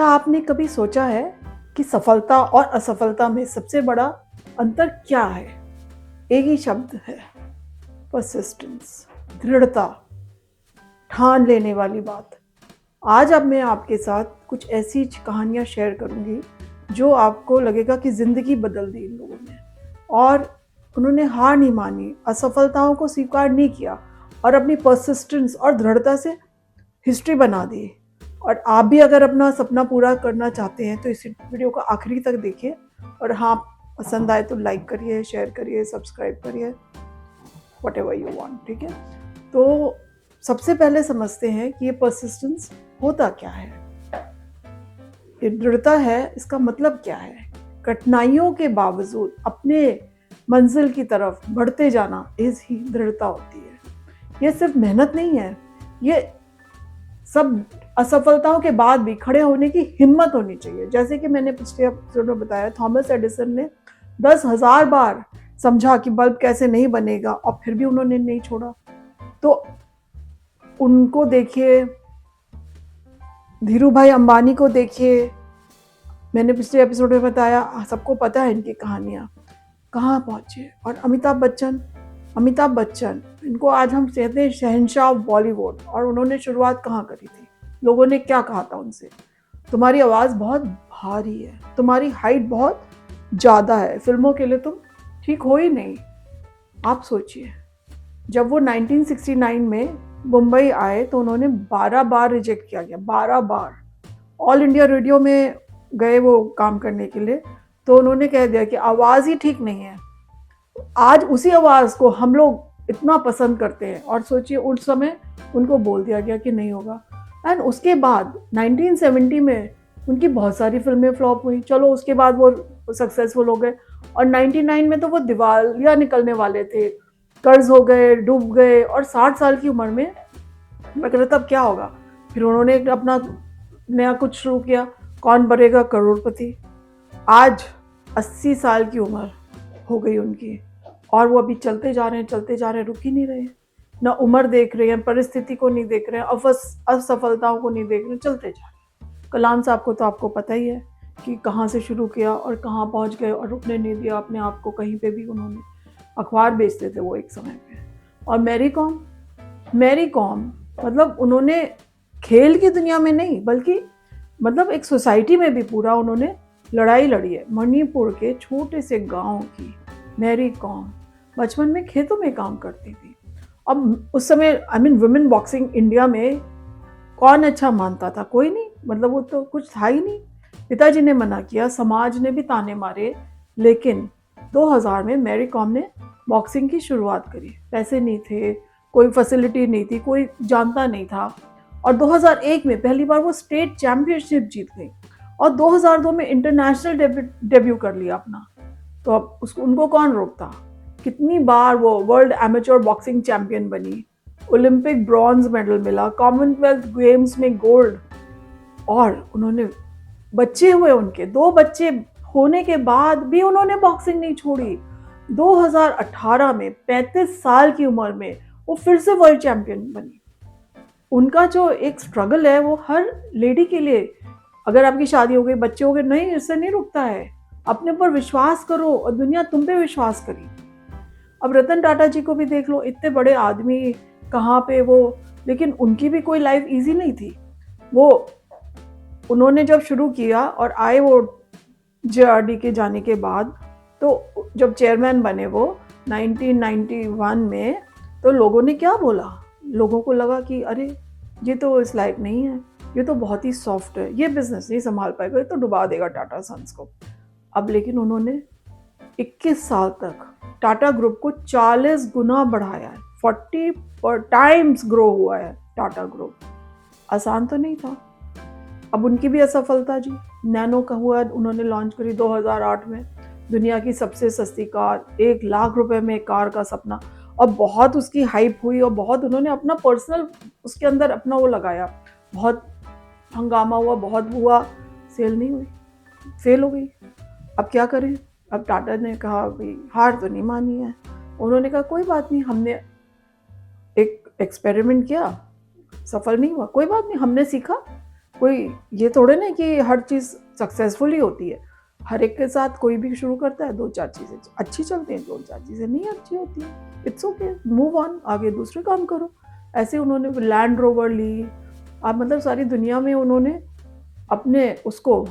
क्या आपने कभी सोचा है कि सफलता और असफलता में सबसे बड़ा अंतर क्या है? एक ही शब्द है, परसिस्टेंस, दृढ़ता, ठान लेने वाली बात। आज अब मैं आपके साथ कुछ ऐसी कहानियाँ शेयर करूँगी जो आपको लगेगा कि ज़िंदगी बदल दी इन लोगों ने। और उन्होंने हार नहीं मानी, असफलताओं को स्वीकार नहीं किया और अपनी परसिस्टेंस और दृढ़ता से हिस्ट्री बना दी। और आप भी अगर अपना सपना पूरा करना चाहते हैं तो इस वीडियो को आखिरी तक देखिए। और हाँ, पसंद आए तो लाइक करिए, शेयर करिए, सब्सक्राइब करिए, व्हाटएवर यू वांट। ठीक है, तो सबसे पहले समझते हैं कि ये परसिस्टेंस होता क्या है, ये दृढ़ता है, इसका मतलब क्या है। कठिनाइयों के बावजूद अपने मंजिल की तरफ बढ़ते जाना इस ही दृढ़ता होती है। ये सिर्फ मेहनत नहीं है, ये सब असफलताओं के बाद भी खड़े होने की हिम्मत होनी चाहिए। जैसे कि मैंने पिछले एपिसोड में बताया, थॉमस एडिसन ने 10,000 बार समझा कि बल्ब कैसे नहीं बनेगा और फिर भी उन्होंने नहीं छोड़ा। तो उनको देखिए, धीरू भाई अंबानी को देखिए, मैंने पिछले एपिसोड में बताया, सबको पता है इनकी कहानियाँ कहाँ पहुँचे। और अमिताभ बच्चन, इनको आज हम कहते हैं शहंशाह बॉलीवुड, और उन्होंने शुरुआत कहाँ करी थी? लोगों ने क्या कहा था उनसे? तुम्हारी आवाज़ बहुत भारी है, तुम्हारी हाइट बहुत ज़्यादा है, फिल्मों के लिए तुम ठीक हो ही नहीं। आप सोचिए, जब वो 1969 में मुंबई आए तो उन्होंने 12 बार रिजेक्ट किया गया, 12 बार। ऑल इंडिया रेडियो में गए वो काम करने के लिए, तो उन्होंने कह दिया कि आवाज़ ही ठीक नहीं है। आज उसी आवाज़ को हम लोग इतना पसंद करते हैं, और सोचिए उस समय उनको बोल दिया गया कि नहीं होगा। एंड उसके बाद 1970 में उनकी बहुत सारी फिल्में फ्लॉप हुई। चलो, उसके बाद वो सक्सेसफुल हो गए, और 99 में तो वो दिवालिया निकलने वाले थे, कर्ज हो गए, डूब गए, और 60 साल की उम्र में मैं कह रहा तब क्या होगा। फिर उन्होंने अपना नया कुछ शुरू किया, कौन बनेगा करोड़पति। आज 80 साल की उम्र हो गई उनकी, और वो अभी चलते जा रहे हैं, रुक ही नहीं रहे। ना उम्र देख रहे हैं, परिस्थिति को नहीं देख रहे हैं, असफलताओं को नहीं देख रहे हैं, चलते जा रहे हैं। कलाम साहब को तो आपको पता ही है कि कहाँ से शुरू किया और कहाँ पहुँच गए, और रुकने नहीं दिया अपने आप को कहीं पे भी। उन्होंने अखबार बेचते थे वो एक समय पे। और मैरी कॉम मतलब उन्होंने खेल की दुनिया में नहीं, बल्कि मतलब एक सोसाइटी में भी पूरा उन्होंने लड़ाई लड़ी है। मणिपुर के छोटे से गांव की मैरी कॉम बचपन में खेतों में काम करती थी। अब उस समय वुमेन बॉक्सिंग इंडिया में कौन अच्छा मानता था? कोई नहीं, मतलब वो तो कुछ था ही नहीं। पिताजी ने मना किया, समाज ने भी ताने मारे, लेकिन 2000 में मैरी कॉम ने बॉक्सिंग की शुरुआत करी। पैसे नहीं थे, कोई फैसिलिटी नहीं थी, कोई जानता नहीं था, और 2001 में पहली बार वो स्टेट चैंपियनशिप जीत गई, और 2002 में इंटरनेशनल डेब्यू कर लिया अपना। तो अब उनको कौन रोकता? कितनी बार वो वर्ल्ड एमेच्योर बॉक्सिंग चैंपियन बनी, ओलंपिक ब्रॉन्ज मेडल मिला, कॉमनवेल्थ गेम्स में गोल्ड। और उन्होंने बच्चे हुए, उनके 2 बच्चे होने के बाद भी उन्होंने बॉक्सिंग नहीं छोड़ी। 2018 में 35 साल की उम्र में वो फिर से वर्ल्ड चैंपियन बनी। उनका जो एक स्ट्रगल है वो हर लेडी के लिए, अगर आपकी शादी हो गई, बच्चे हो गए, नहीं, इससे नहीं रुकता है। अपने ऊपर विश्वास करो और दुनिया तुम पे विश्वास करी। अब रतन टाटा जी को भी देख लो, इतने बड़े आदमी, कहाँ पे वो, लेकिन उनकी भी कोई लाइफ इजी नहीं थी। वो उन्होंने जब शुरू किया और आए वो जेआरडी के जाने के बाद, तो जब चेयरमैन बने वो 1991 में, तो लोगों ने क्या बोला? लोगों को लगा कि अरे ये तो इस लायक नहीं है, ये तो बहुत ही सॉफ्ट है, ये बिजनेस नहीं संभाल पाएगा, ये तो डुबा देगा टाटा सन्स को। अब लेकिन उन्होंने 21 साल तक टाटा ग्रुप को 40 गुना बढ़ाया है, 40 टाइम्स ग्रो हुआ है टाटा ग्रुप। आसान तो नहीं था। अब उनकी भी असफलता जी, नैनो का हुआ, उन्होंने लॉन्च करी 2008 में, दुनिया की सबसे सस्ती कार, 1 लाख रुपए में कार का सपना, और बहुत उसकी हाइप हुई, और बहुत उन्होंने अपना पर्सनल उसके अंदर अपना वो लगाया, बहुत हंगामा हुआ, बहुत हुआ, सेल नहीं हुई, फेल हो गई। अब क्या करें? अब टाटा ने कहा भाई हार तो नहीं मानी है। उन्होंने कहा कोई बात नहीं, हमने एक एक्सपेरिमेंट किया, सफल नहीं हुआ, कोई बात नहीं, हमने सीखा, कोई ये थोड़े ना कि हर चीज़ सक्सेसफुल ही होती है। हर एक के साथ कोई भी शुरू करता है, 2-4 चीज़ें अच्छी चलती हैं, 2-4 चीज़ें नहीं अच्छी होती हैं। इट्स ओके, मूव ऑन, आगे दूसरे काम करो। ऐसे उन्होंने लैंड रोवर ली। अब मतलब सारी दुनिया में उन्होंने अपने उसको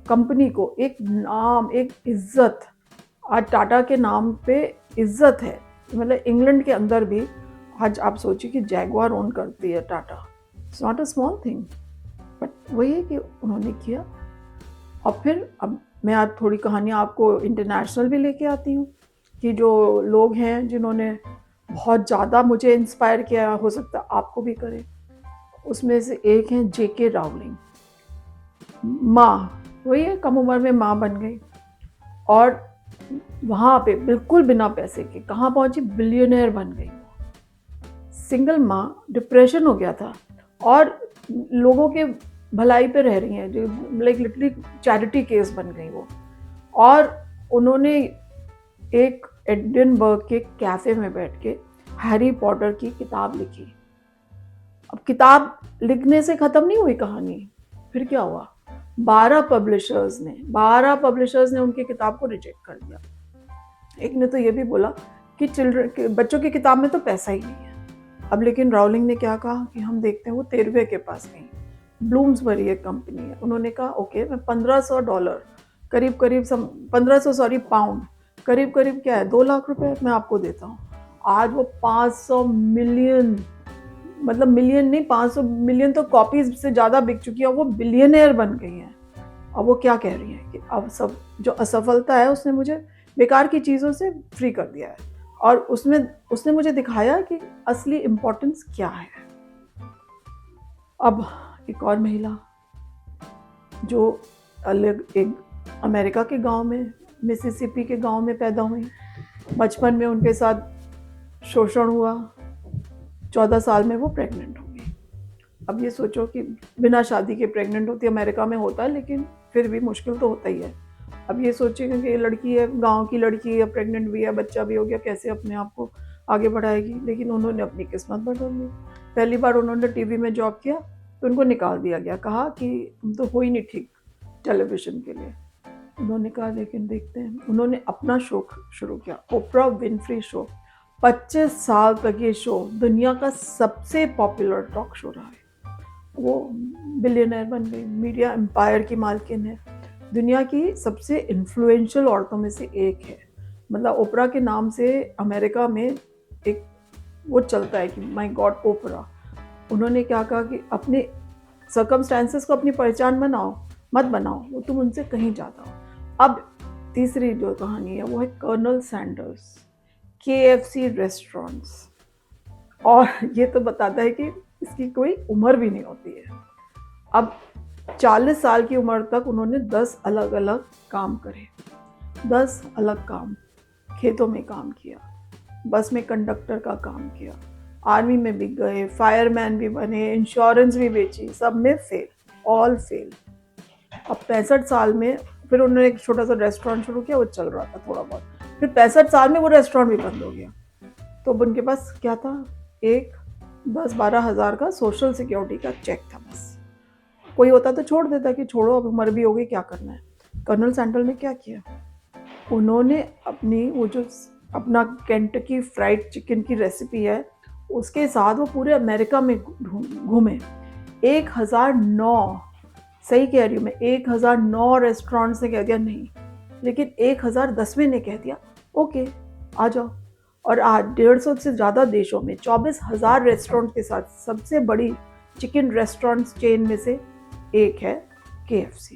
कंपनी को एक नाम, एक इज्जत, आज टाटा के नाम पे इज्जत है। मतलब इंग्लैंड के अंदर भी आज आप सोचिए कि जैगुआर ओन करती है Tata. It's not a small thing, but वही है कि उन्होंने किया। और फिर अब मैं आज थोड़ी कहानियाँ आपको इंटरनेशनल भी लेके आती हूँ कि जो लोग हैं जिन्होंने बहुत ज़्यादा मुझे इंस्पायर किया, हो सकता है आपको भी करे। उसमें से एक हैं जेके रावलिंग। माँ, वही है, कम उम्र में माँ बन गई और वहाँ पे बिल्कुल बिना पैसे के कहाँ पहुँची, बिलियनर बन गई। सिंगल माँ, डिप्रेशन हो गया था और लोगों के भलाई पे रह रही हैं, जो लाइक लिटरली चैरिटी केस बन गई वो। और उन्होंने एक एडिनबर्ग के कैफ़े में बैठ के हैरी पॉटर की किताब लिखी। अब किताब लिखने से ख़त्म नहीं हुई कहानी, फिर क्या हुआ, 12 पब्लिशर्स ने उनकी किताब को रिजेक्ट कर दिया। एक ने तो ये भी बोला कि बच्चों की किताब में तो पैसा ही नहीं है। अब लेकिन रावलिंग ने क्या कहा कि हम देखते हैं, वो तेरवे के पास गई। ब्लूम्सबरी एक कंपनी है, उन्होंने कहा ओके, मैं $1500 करीब करीब 1500 सॉरी पाउंड, करीब करीब क्या है 2 लाख रुपए मैं आपको देता हूँ। आज वो 500 मिलियन, मतलब मिलियन नहीं, 500 मिलियन तो कॉपीज से ज़्यादा बिक चुकी है, वो बिलियनियर बन गई हैं। अब वो क्या कह रही हैं कि अब सब जो असफलता है उसने मुझे बेकार की चीज़ों से फ्री कर दिया है और उसने मुझे दिखाया कि असली इम्पोर्टेंस क्या है। अब एक और महिला जो अलग एक अमेरिका के गांव में, मिसिसिपी के गांव में पैदा हुई। बचपन में उनके साथ शोषण हुआ, 14 साल में वो प्रेग्नेंट हो गई। अब ये सोचो कि बिना शादी के प्रेग्नेंट होती, अमेरिका में होता है लेकिन फिर भी मुश्किल तो होता ही है। अब ये सोचिए कि ये लड़की है, गांव की लड़की है, प्रेग्नेंट भी है, बच्चा भी हो गया, कैसे अपने आप को आगे बढ़ाएगी। लेकिन उन्होंने अपनी किस्मत बदल दी। पहली बार उन्होंने टीवी में जॉब किया तो उनको निकाल दिया गया, कहा कि तुम तो हो ही नहीं ठीक टेलीविज़न के लिए। उन्होंने कहा लेकिन देखते हैं, उन्होंने अपना शो शुरू किया, ओपरा विनफ्री शो। 25 साल तक ये शो दुनिया का सबसे पॉपुलर टॉक शो रहा है। वो बिलियनर बन गई, मीडिया एम्पायर की मालकिन है, दुनिया की सबसे इन्फ्लुएंशियल औरतों में से एक है। मतलब ओपरा के नाम से अमेरिका में एक वो चलता है कि माय गॉड ओपरा। उन्होंने क्या कहा कि अपने सर्कमस्टेंसेस को अपनी पहचान मत बनाओ, वो तुम उनसे कहीं ज़्यादा हो। अब तीसरी जो कहानी है वो है कर्नल सैंडर्स, KFC रेस्टोरेंट्स। और ये तो बताता है कि इसकी कोई उम्र भी नहीं होती है। अब 40 साल की उम्र तक उन्होंने 10 अलग अलग काम करे, 10 अलग काम, खेतों में काम किया, बस में कंडक्टर का काम किया, आर्मी में भी गए, फायरमैन भी बने, इंश्योरेंस भी बेची, सब में फेल, ऑल फेल। अब 65 साल में फिर उन्होंने एक छोटा सा रेस्टोरेंट शुरू किया, वो चल रहा था थोड़ा बहुत, फिर 65 साल में वो रेस्टोरेंट भी बंद हो गया। तो अब उनके पास क्या था, एक 10-12 हज़ार का सोशल सिक्योरिटी का चेक था बस। कोई होता तो छोड़ देता कि छोड़ो अब उम्र भी हो गई, क्या करना है। कर्नल सैंडल ने क्या किया, उन्होंने अपनी वो जो अपना केंटकी फ्राइड चिकन की रेसिपी है उसके साथ वो पूरे अमेरिका में घूमे। 1009, सही कह रही हूँ मैं, 1009 रेस्टोरेंट्स ने कह दिया नहीं, लेकिन 1010वें ने कह दिया ओके आ जाओ। और आज 150 से ज़्यादा देशों में 24,000 रेस्टोरेंट के साथ सबसे बड़ी चिकन रेस्टोरेंट चेन में से एक है KFC।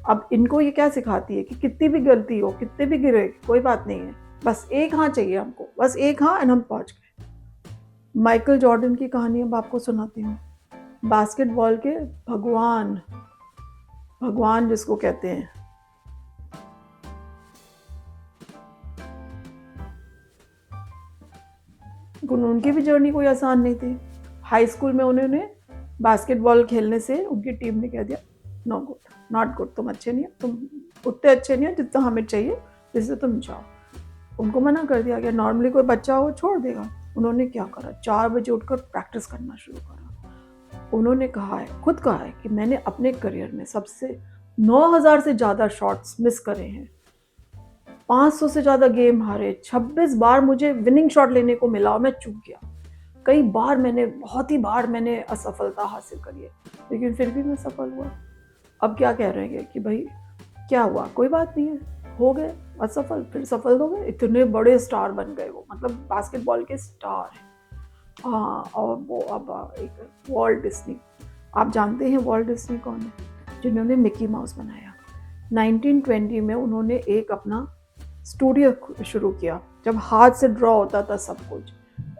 अब इनको ये क्या सिखाती है कि कितनी भी गलती हो, कितने भी गिरे, कोई बात नहीं है, बस एक हाँ चाहिए हमको, बस एक हाँ एंड हम पहुँच गए। माइकल जॉर्डन की कहानी अब आपको सुनाती हूँ। बास्केटबॉल के भगवान जिसको कहते हैं, उनकी भी जर्नी कोई आसान नहीं थी। हाई स्कूल में उन्होंने बास्केटबॉल खेलने से उनकी टीम ने कह दिया नो गुड, नॉट गुड, तुम अच्छे नहीं हो, तुम उतने अच्छे नहीं हो जितना हमें चाहिए, जिससे तुम जाओ। उनको मना कर दिया गया। नॉर्मली कोई बच्चा हो छोड़ देगा, उन्होंने क्या करा, 4 बजे उठकर प्रैक्टिस करना शुरू करा। उन्होंने कहा है, खुद कहा है कि मैंने अपने करियर में सबसे 9000 से ज़्यादा शॉट्स मिस करे हैं, 500 से ज़्यादा गेम हारे, 26 बार मुझे विनिंग शॉट लेने को मिला और मैं चूक गया। कई बार बहुत ही बार मैंने असफलता हासिल करी है, लेकिन फिर भी मैं सफल हुआ। अब क्या कह रहे हैं कि भाई क्या हुआ, कोई बात नहीं है, हो गए असफल, फिर सफल हो गए, इतने बड़े स्टार बन गए वो, मतलब बास्केटबॉल के स्टार हैं। हाँ, और वो अब एक वॉल्ट डिज्नी, आप जानते हैं वॉल्ट डिज्नी कौन है? जिन्होंने मिकी माउस बनाया। 1920 में उन्होंने एक अपना स्टूडियो शुरू किया, जब हाथ से ड्रॉ होता था सब कुछ।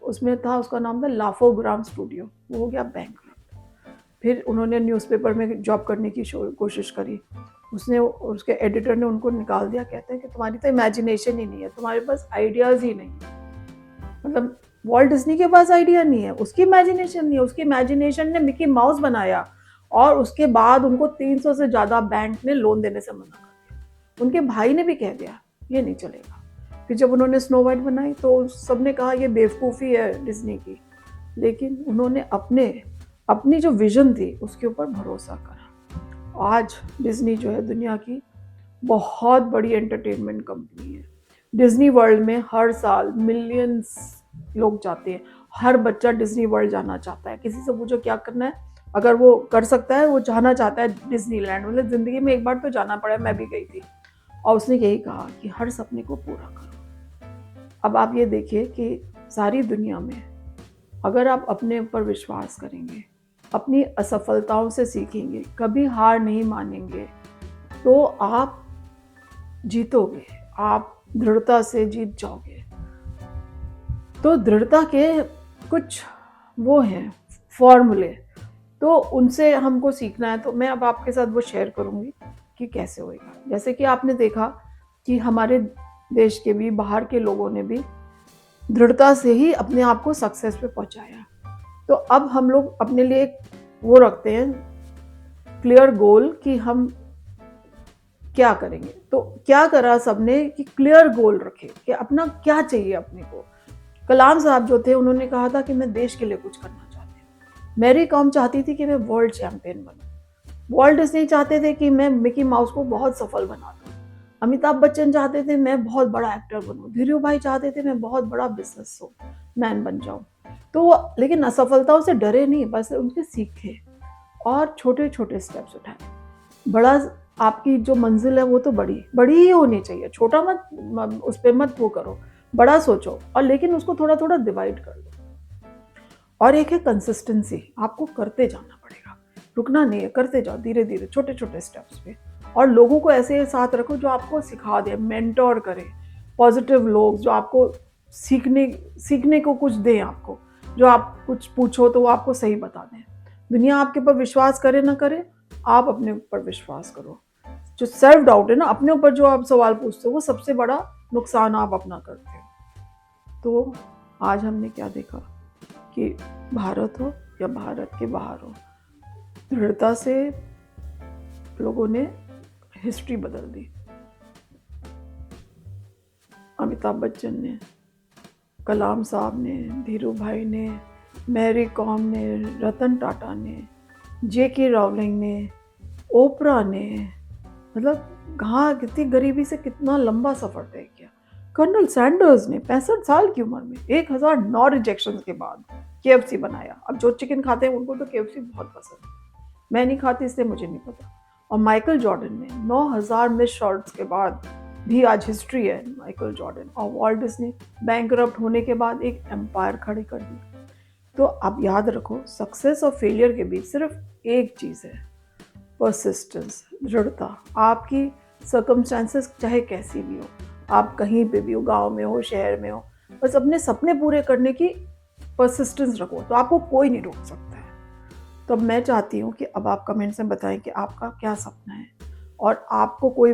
उसमें था, उसका नाम था लाफोग्राम स्टूडियो, वो हो गया बैंकरप्ट। फिर उन्होंने न्यूज़पेपर में जॉब करने की कोशिश करी, उसके एडिटर ने उनको निकाल दिया, कहते हैं कि तुम्हारी तो इमेजिनेशन ही नहीं है, तुम्हारे पास आइडियाज़ ही नहीं है। मतलब वॉल्ट डिज्नी के पास आइडिया नहीं है, उसकी इमेजिनेशन नहीं है, उसकी इमेजिनेशन ने मिकी माउस बनाया, और उसके बाद उनको 300 से ज़्यादा बैंक ने लोन देने से मना कर दिया। उनके भाई ने भी कह दिया ये नहीं चलेगा। फिर जब उन्होंने स्नो वाइट बनाई तो सबने कहा ये बेवकूफ़ी है डिज्नी की, लेकिन उन्होंने अपनी जो विजन थी उसके ऊपर भरोसा करा। आज डिज्नी जो है दुनिया की बहुत बड़ी एंटरटेनमेंट कंपनी है। डिज्नी वर्ल्ड में हर साल मिलियंस लोग जाते हैं, हर बच्चा डिज्नी वर्ल्ड जाना चाहता है। किसी से पूछो क्या करना है, अगर वो कर सकता है वो जाना चाहता है डिज्नीलैंड, मतलब ज़िंदगी में एक बार तो जाना पड़ा, मैं भी गई थी। और उसने यही कहा कि हर सपने को पूरा करो। अब आप ये देखिए कि सारी दुनिया में अगर आप अपने ऊपर विश्वास करेंगे, अपनी असफलताओं से सीखेंगे, कभी हार नहीं मानेंगे, तो आप जीतोगे, आप दृढ़ता से जीत जाओगे। तो दृढ़ता के कुछ वो हैं फॉर्मूले, तो उनसे हमको सीखना है। तो मैं अब आपके साथ वो शेयर करूँगी कि कैसे होएगा। जैसे कि आपने देखा कि हमारे देश के भी, बाहर के लोगों ने भी दृढ़ता से ही अपने आप को सक्सेस पे पहुंचाया। तो अब हम लोग अपने लिए एक वो रखते हैं क्लियर गोल कि हम क्या करेंगे। तो क्या करा सबने कि क्लियर गोल रखे कि अपना क्या चाहिए अपने को। कलाम साहब जो थे उन्होंने कहा था कि मैं देश के लिए कुछ करना चाहती हूँ। मैरी कॉम चाहती थी कि मैं वर्ल्ड चैंपियन बनूं। वॉल्ट डिज्नी चाहते थे कि मैं मिकी माउस को बहुत सफल बना दूं। अमिताभ बच्चन चाहते थे मैं बहुत बड़ा एक्टर बनूं। धीरू भाई चाहते थे मैं बहुत बड़ा बिजनेस मैन बन जाऊं। तो लेकिन असफलताओं से डरे नहीं, बस उनसे सीखे और छोटे छोटे स्टेप्स उठाए। बड़ा आपकी जो मंजिल है वो तो बड़ी बड़ी ही होनी चाहिए, छोटा मत उस पर मत वो करो, बड़ा सोचो, और लेकिन उसको थोड़ा थोड़ा डिवाइड कर लो। और एक है कंसिस्टेंसी, आपको करते जाना पड़ेगा, रुकना नहीं है, करते जाओ धीरे धीरे छोटे छोटे स्टेप्स पे। और लोगों को ऐसे साथ रखो जो आपको सिखा दे, मेंटोर करे, पॉजिटिव लोग जो आपको सीखने को कुछ दें, आपको जो आप कुछ पूछो तो वो आपको सही बता दें। दुनिया आपके ऊपर विश्वास करे ना करे, आप अपने ऊपर विश्वास करो। जो सेल्फ डाउट है ना, अपने ऊपर जो आप सवाल पूछते हो, वो सबसे बड़ा नुकसान आप अपना करते हो। तो आज हमने क्या देखा कि भारत हो या भारत के बाहर हो, दृढ़ता से लोगों ने हिस्ट्री बदल दी। अमिताभ बच्चन ने, कलाम साहब ने, धीरू भाई ने, मैरी कॉम ने, रतन टाटा ने, J.K. रॉलिंग ने, ओपरा ने, मतलब कहाँ कितनी गरीबी से कितना लंबा सफर तय किया। कर्नल सैंडर्स ने 65 साल की उम्र में 1009 रिजेक्शन के बाद KFC बनाया। अब जो चिकन खाते हैं उनको तो KFC बहुत पसंद है, मैं नहीं खाती इसलिए मुझे नहीं पता। और माइकल जॉर्डन ने 9000 मिस शॉट्स के बाद भी आज हिस्ट्री है माइकल जॉर्डन। और वॉल्ट डिज्नी बैंकरप्ट होने के बाद एक एम्पायर खड़ी कर दी। तो आप याद रखो, सक्सेस और फेलियर के बीच सिर्फ एक चीज़ है, परसिस्टेंस, दृढ़ता। आपकी सर्कमस्टांसेस चाहे कैसी भी हो, आप कहीं पे भी हो, गांव में हो, शहर में हो, बस अपने सपने पूरे करने की परसिस्टेंस रखो, तो आपको कोई नहीं रोक सकता है। तो अब मैं चाहती हूँ कि अब आप कमेंट्स में बताएं कि आपका क्या सपना है, और आपको कोई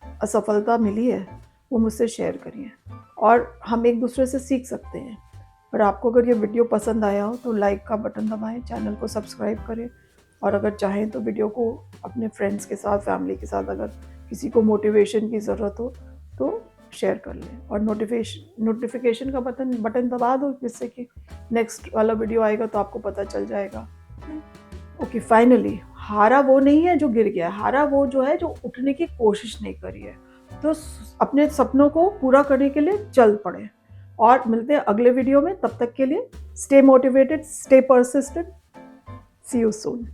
असफलता मिली है वो मुझसे शेयर करिए, और हम एक दूसरे से सीख सकते हैं। और आपको अगर ये वीडियो पसंद आया हो तो लाइक का बटन दबाएं, चैनल को सब्सक्राइब करें, और अगर चाहें तो वीडियो को अपने फ्रेंड्स के साथ, फैमिली के साथ, अगर किसी को मोटिवेशन की ज़रूरत हो तो शेयर कर लें। और नोटिफिकेशन का बटन दबा दो, जिससे कि नेक्स्ट वाला वीडियो आएगा तो आपको पता चल जाएगा। ओके फाइनली हारा वो नहीं है जो गिर गया, हारा वो जो है जो उठने की कोशिश नहीं करी है। तो अपने सपनों को पूरा करने के लिए चल पड़े। और मिलते हैं अगले वीडियो में, तब तक के लिए stay motivated, stay persistent, see you soon.